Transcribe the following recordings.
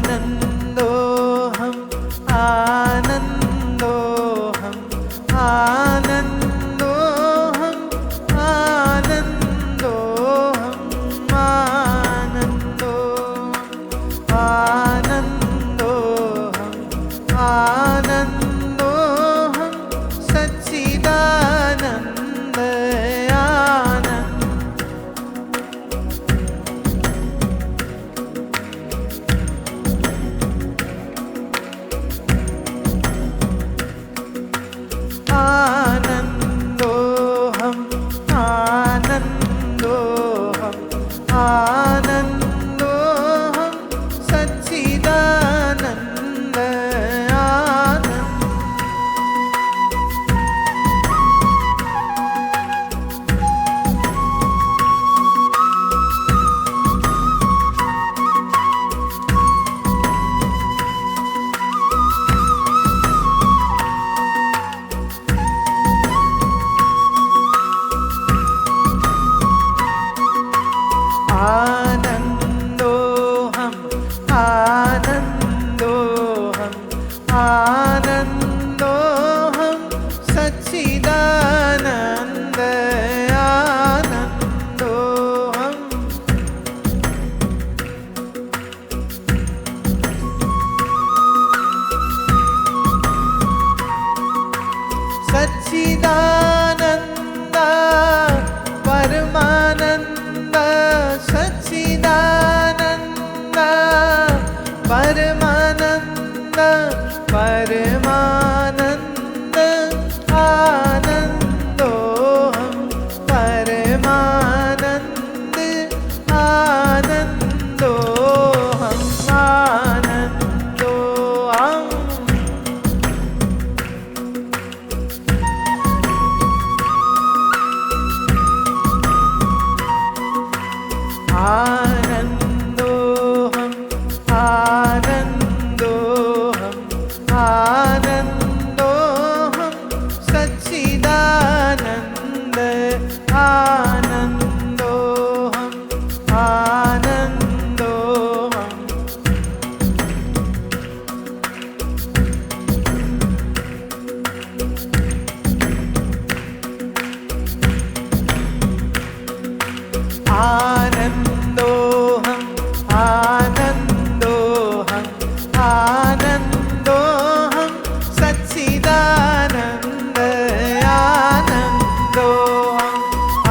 आनन्दोऽहं आनन्दोऽहं आनन्दोऽहं आनन्दोऽहं आनन्दोऽहं आनन्दोऽहं सच्चिदानन्द आनन्दोऽहं आनन्दोऽहं आनन्दोऽहं सच्चिदानन्द आनन्दोऽहं आनन्दोऽहं आनन्दोऽहं सच्चिदानन्द आनन्दोऽहं सच्चिदानन्द परमानन्द सच्चिदानन्द परमानन्द परमानन्द आनन्दोऽहं परमानन्द आनन्दोऽहं आनन्दोऽहं आनन्दोऽहं आनन्दोऽहं आनन्दोऽहं सच्चिदानन्द आनन्दोऽहं आनन्दोऽहं आनन्दोऽहं आनन्दोऽहं आनन्दोऽहं सच्चिदानन्द आनन्दोऽहं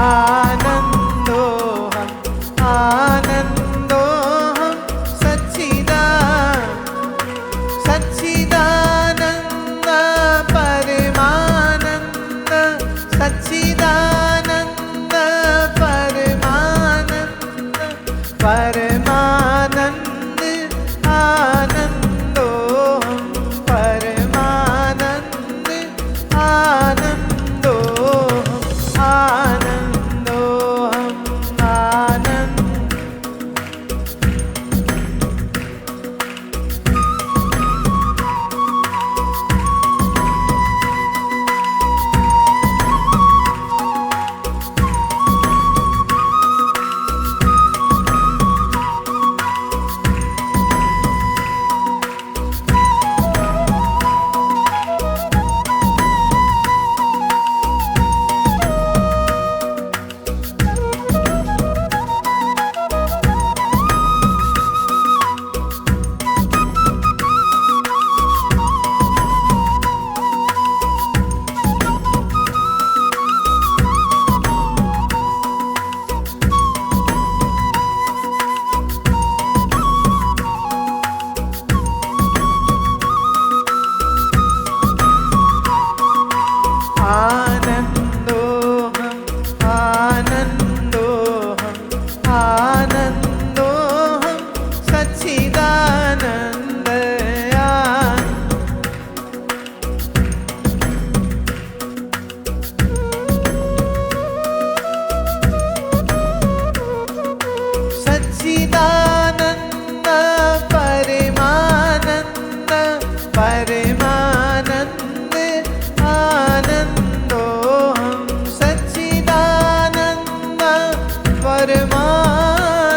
आनन्दोऽहं आनन्दोऽहं सच्चिदानन्द परमानन्द सच्चिदानन्द परमानन्द आनन्दोऽहं परमानन्द आनन्दोऽहं आनन्दोऽहं आनन्द आनन्दोऽहं आनन्दोऽहं आनन्दोऽहं सच्चिदानन्द सच्चिदानन्द परमानन्द परमानन्द आनन्दोऽहं सच्चिदानन्द परमानन्द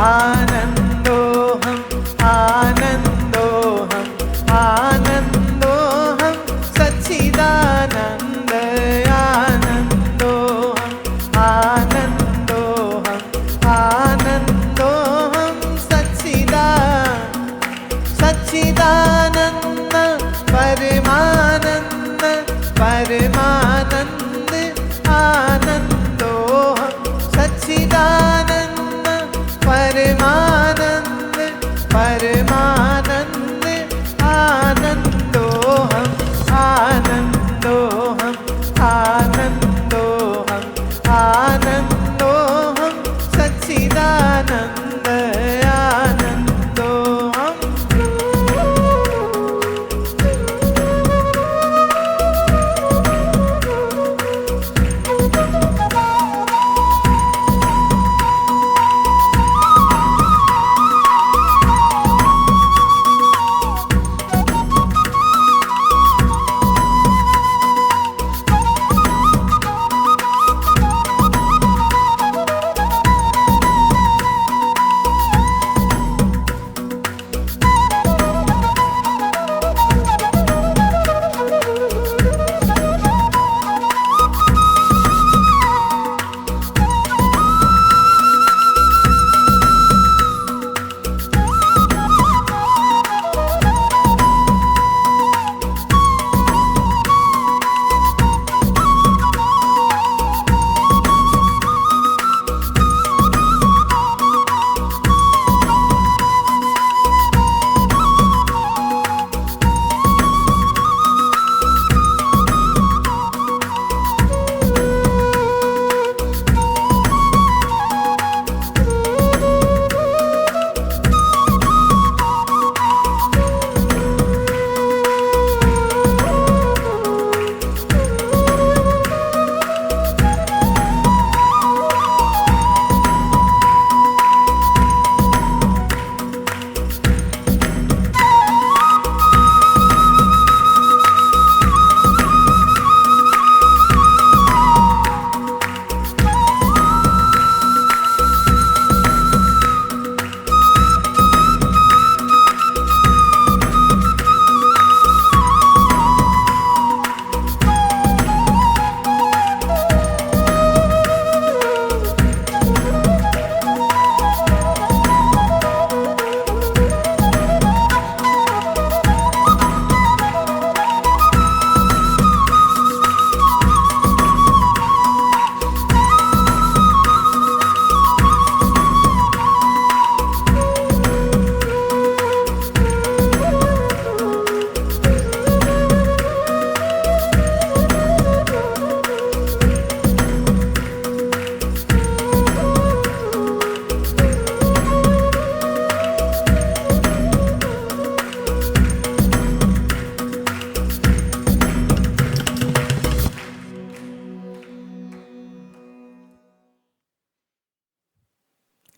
आनन्दोऽहम् आनन्दोऽहम् आनन्दोऽहं सच्चिदानन्द आनन्दोऽहम् आनन्दोऽहम् आनन्दोऽहं सच्चिदानन्द परमानन्द परमानन्द आनन्दोऽहं सच्चिदानन्द परमानन्द परमानन्द आनन्दोऽहम् आनन्दोऽहम् आनन्दोऽहम् आनन्दोऽहं सच्चिदानन्द आनन्दोऽहम्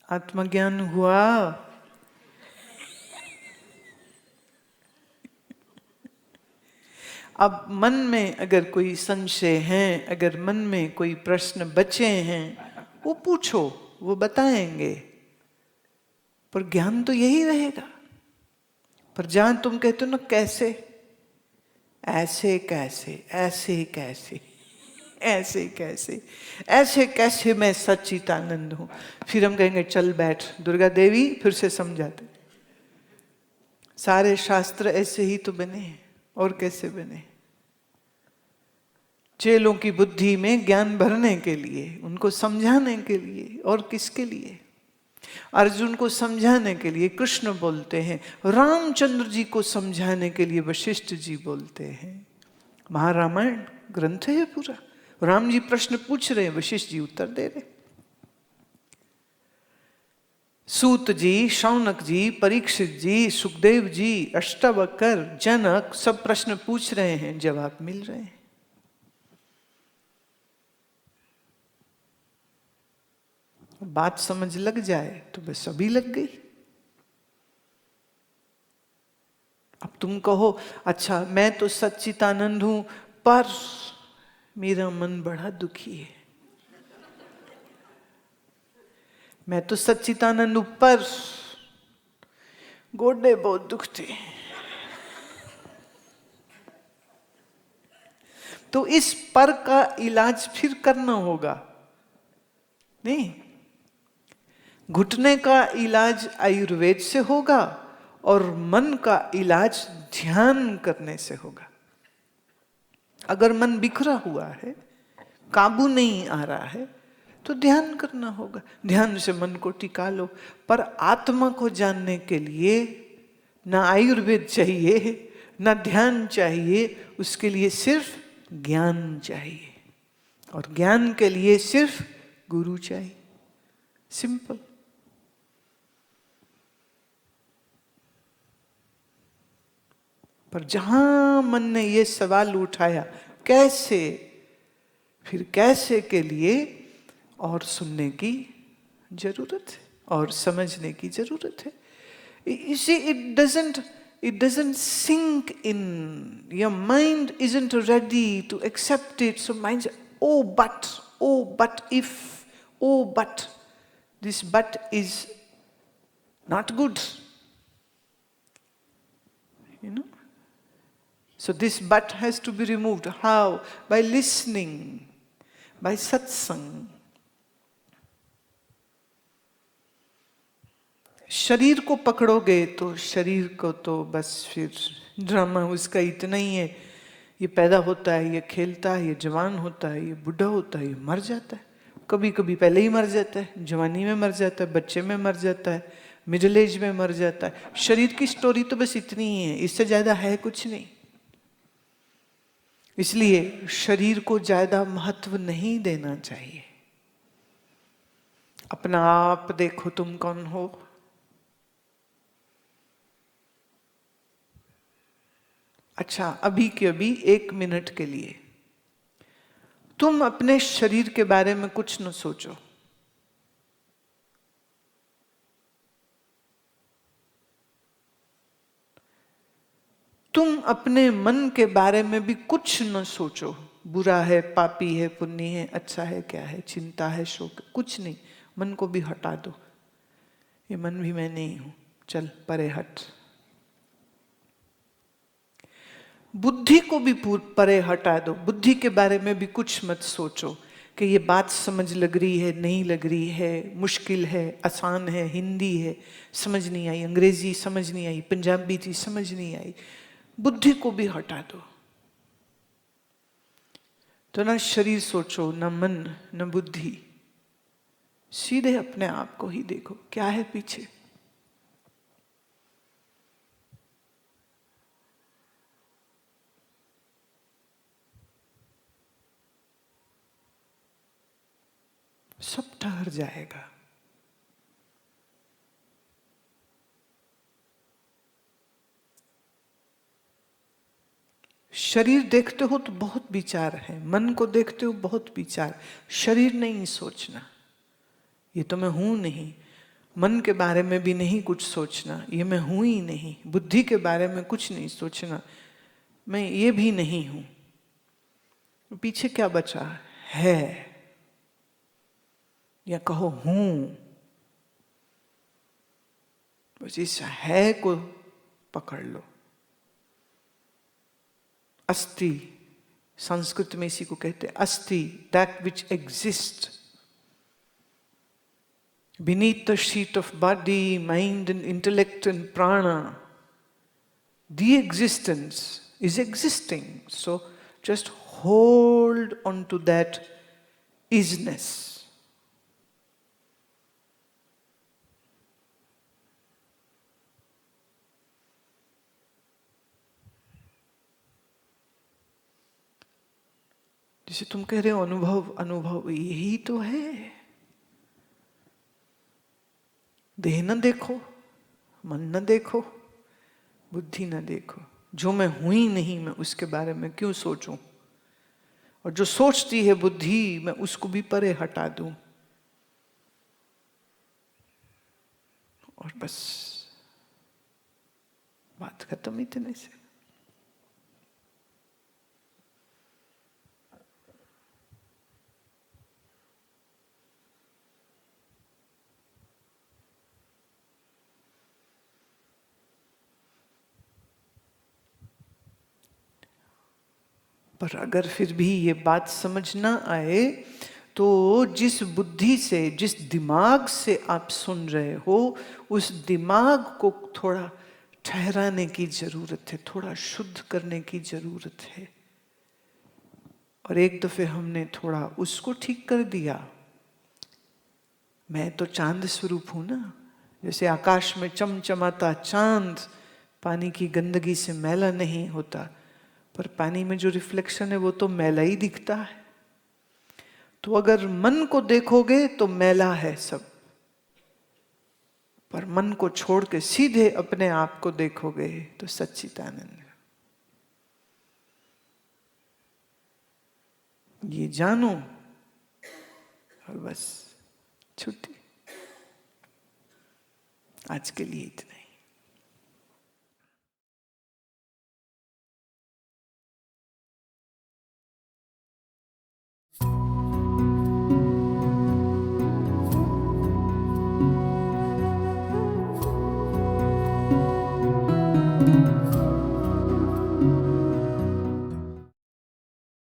आत्मज्ञान हुआ। अब मन में अगर कोई संशय है, अगर मन में कोई प्रश्न बचे हैं, वो पूछो, वो बताएंगे, पर ज्ञान तो यही रहेगा। पर जहां तुम कहते हो ना कैसे, ऐसे कैसे, ऐसे कैसे, ऐसे कैसे, ऐसे कैसे मैं सच्चिदानंद हूं, फिर हम कहेंगे चल बैठ दुर्गा देवी, फिर से समझाते। सारे शास्त्र ऐसे ही तो बने हैं, और कैसे बने? चेलों की बुद्धि में ज्ञान भरने के लिए, उनको समझाने के लिए, और किसके लिए? अर्जुन को समझाने के लिए कृष्ण बोलते हैं, रामचंद्र जी को समझाने के लिए वशिष्ठ जी बोलते हैं। महारामायण ग्रंथ है पूरा। राम जी प्रश्न पूछ रहे हैं, वशिष्ठ जी उत्तर दे रहे। सूत जी, शौनक जी, परीक्षित जी, सुखदेव जी, अष्टावक्र, जनक सब प्रश्न पूछ रहे हैं, जवाब मिल रहे हैं। बात समझ लग जाए तो बस अभी लग गई। अब तुम कहो अच्छा मैं तो सच्चिदानंद हूं, पर मेरा मन बड़ा दुखी है, मैं तो सच्चिदानंद ऊपर, गोडे बहुत दुखते। तो इस पर का इलाज फिर करना होगा। नहीं, घुटने का इलाज आयुर्वेद से होगा और मन का इलाज ध्यान करने से होगा। अगर मन बिखरा हुआ है, काबू नहीं आ रहा है, तो ध्यान करना होगा। ध्यान से मन को टिका लो। पर आत्मा को जानने के लिए ना आयुर्वेद चाहिए, ना ध्यान चाहिए, उसके लिए सिर्फ ज्ञान चाहिए। और ज्ञान के लिए सिर्फ गुरु चाहिए। सिंपल। पर जहां मन ने ये सवाल उठाया कैसे, फिर कैसे के लिए और सुनने की जरूरत है और समझने की जरूरत है। You see, it doesn't sink in. Your mind isn't ready to accept it. So mind says, oh but if, oh but. This but is not good. You know? So this but has to be removed. How? By listening, by satsang. शरीर को पकड़ोगे तो शरीर को तो बस फिर drama उसका इतना ही है। ये पैदा होता है, ये खेलता है, ये जवान होता है, ये बुढ़ा होता है, ये मर जाता है। कभी कभी पहले ही मर जाता है, जवानी में मर जाता है, बच्चे में मर जाता है, मिडिल एज में मर जाता है। शरीर की स्टोरी तो बस इतनी ही है, इससे ज्यादा है कुछ नहीं। इसलिए शरीर को ज्यादा महत्व नहीं देना चाहिए। अपना आप देखो, तुम कौन हो। अच्छा, अभी के अभी 1 मिनट के लिए तुम अपने शरीर के बारे में कुछ न सोचो। तुम अपने मन के बारे में भी कुछ न सोचो। बुरा है, पापी है, पुण्य है, अच्छा है, क्या है, चिंता है, शोक, कुछ नहीं। मन को भी हटा दो। ये मन भी मैं नहीं हूं, चल परे हट। बुद्धि को भी परे हटा दो। बुद्धि के बारे में भी कुछ मत सोचो कि ये बात समझ लग रही है, नहीं लग रही है, मुश्किल है, आसान है, हिंदी है समझ नहीं आई, अंग्रेजी समझ नहीं आई, पंजाबी थी समझ नहीं आई। बुद्धि को भी हटा दो। तो ना शरीर सोचो, ना मन, न बुद्धि, सीधे अपने आप को ही देखो, क्या है पीछे। सब ठहर जाएगा। शरीर देखते हो तो बहुत विचार है, मन को देखते हो बहुत विचार। शरीर नहीं सोचना, ये तो मैं हूं नहीं। मन के बारे में भी नहीं कुछ सोचना, ये मैं हूं ही नहीं। बुद्धि के बारे में कुछ नहीं सोचना, मैं ये भी नहीं हूं। पीछे क्या बचा है, या कहो हूं। बस इस है को पकड़ लो। अस्ति, संस्कृत में इसी को कहते हैं अस्ति, that which exist beneath the sheet of body, mind and intellect and prana. The existence is existing. So just hold on to that isness. जिसे तुम कह रहे हो अनुभव, अनुभव यही तो है। देह न देखो, मन न देखो, बुद्धि न देखो। जो मैं हूं ही नहीं, मैं उसके बारे में क्यों सोचूं। और जो सोचती है बुद्धि, मैं उसको भी परे हटा दूं। और बस बात खत्म इतने से। पर अगर फिर भी ये बात समझ ना आए तो जिस बुद्धि से, जिस दिमाग से आप सुन रहे हो, उस दिमाग को थोड़ा ठहराने की जरूरत है, थोड़ा शुद्ध करने की जरूरत है। और एक दफे हमने थोड़ा उसको ठीक कर दिया। मैं तो चांद स्वरूप हूं ना, जैसे आकाश में चमचमाता चांद पानी की गंदगी से मैला नहीं होता, पर पानी में जो रिफ्लेक्शन है वो तो मैला ही दिखता है। तो अगर मन को देखोगे तो मैला है सब, पर मन को छोड़ के सीधे अपने आप को देखोगे तो सच्चिदानंद। ये जानो और बस छुट्टी। आज के लिए इतना ही।